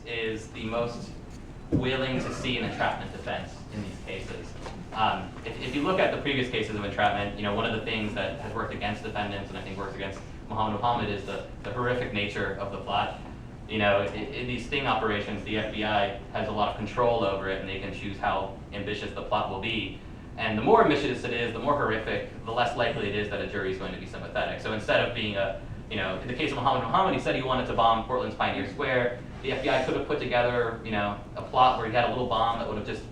is the most willing to see an entrapment defense in these cases. If you look at the previous cases of entrapment, one of the things that has worked against defendants and I think works against Muhammad is the horrific nature of the plot. In these sting operations, the FBI has a lot of control over it, and they can choose how ambitious the plot will be. And the more ambitious it is, the more horrific, the less likely it is that a jury is going to be sympathetic. So instead of being in the case of Muhammad, he said he wanted to bomb Portland's Pioneer Square. The FBI could have put together, a plot where he had a little bomb that would have just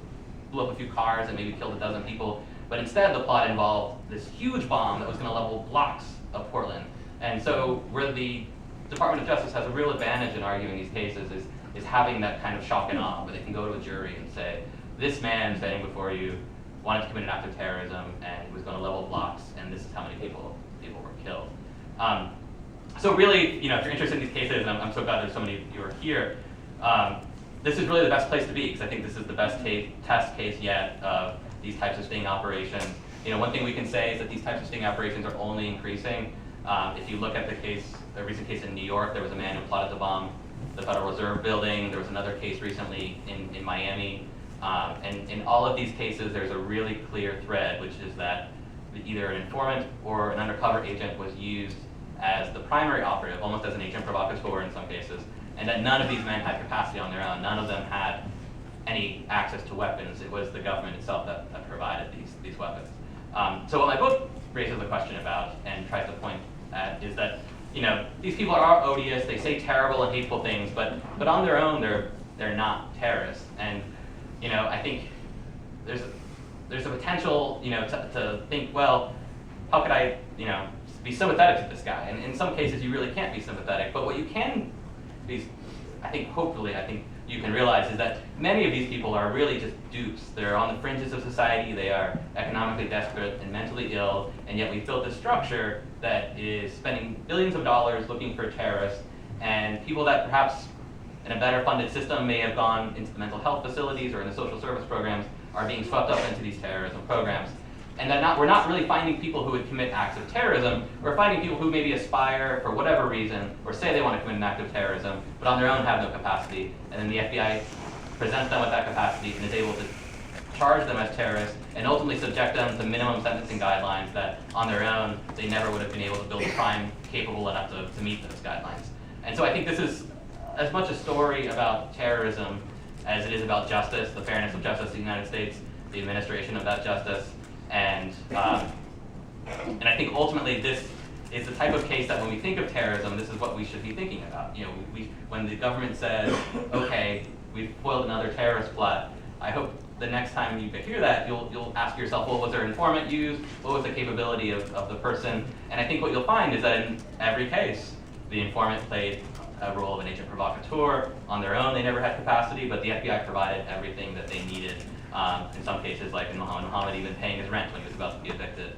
blew up a few cars and maybe killed a dozen people. But instead, the plot involved this huge bomb that was going to level blocks of Portland. And so where the Department of Justice has a real advantage in arguing these cases is having that kind of shock and awe, where they can go to a jury and say, this man standing before you wanted to commit an act of terrorism and was going to level blocks, and this is how many people were killed. So really, if you're interested in these cases, and I'm so glad there's so many of you are here, this is really the best place to be, because I think this is the best test case yet of these types of sting operations. One thing we can say is that these types of sting operations are only increasing. If you look at the recent case in New York, there was a man who plotted to bomb the Federal Reserve building. There was another case recently in Miami. And in all of these cases, there's a really clear thread, which is that either an informant or an undercover agent was used as the primary operative, almost as an agent provocateur in some cases, and that none of these men had capacity on their own. None of them had any access to weapons. It was the government itself that provided these weapons. So what my book raises a question about and tries to point at is that these people are odious. They say terrible and hateful things, but on their own they're not terrorists. And I think there's a potential to think, well, how could I be sympathetic to this guy? And in some cases you really can't be sympathetic. But what you can be, I think you can realize is that many of these people are really just dupes. They're on the fringes of society. They are economically desperate and mentally ill, and yet we've built a structure that is spending billions of dollars looking for terrorists, and people that perhaps in a better funded system may have gone into the mental health facilities or in the social service programs are being swept up into these terrorism programs. And we're not really finding people who would commit acts of terrorism. We're finding people who maybe aspire for whatever reason or say they want to commit an act of terrorism, but on their own have no capacity. And then the FBI presents them with that capacity and is able to charge them as terrorists and ultimately subject them to minimum sentencing guidelines that on their own they never would have been able to build a crime capable enough to meet those guidelines. And so I think this is as much a story about terrorism as it is about justice, the fairness of justice in the United States, the administration of that justice. And I think ultimately this is the type of case that when we think of terrorism, this is what we should be thinking about. When the government says, okay, we've foiled another terrorist plot, I hope the next time you hear that, you'll ask yourself, well, was their informant used? What was the capability of the person? And I think what you'll find is that in every case, the informant played a role of an agent provocateur. On their own, they never had capacity, but the FBI provided everything that they needed. In some cases, like in Muhammad even paying his rent when he was about to be evicted.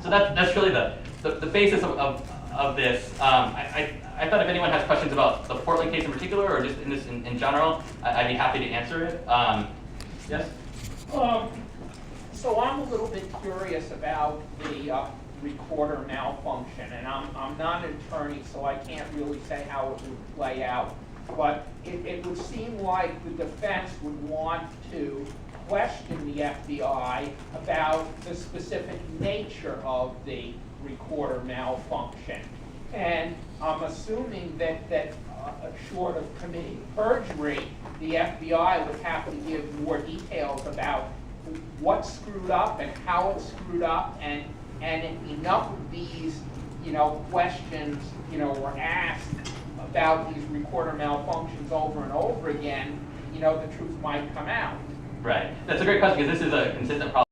So that's really the basis of this. I thought if anyone has questions about the Portland case in particular, or just in general, I'd be happy to answer it. Yes? So I'm a little bit curious about the recorder malfunction, and I'm not an attorney, so I can't really say how it would play out. But it would seem like the defense would want to question the FBI about the specific nature of the recorder malfunction. And I'm assuming that short of committing perjury, the FBI would have to give more details about what screwed up and how it screwed up, and enough of these questions were asked about these recorder malfunctions over and over again, the truth might come out. Right. That's a great question, because this is a consistent problem.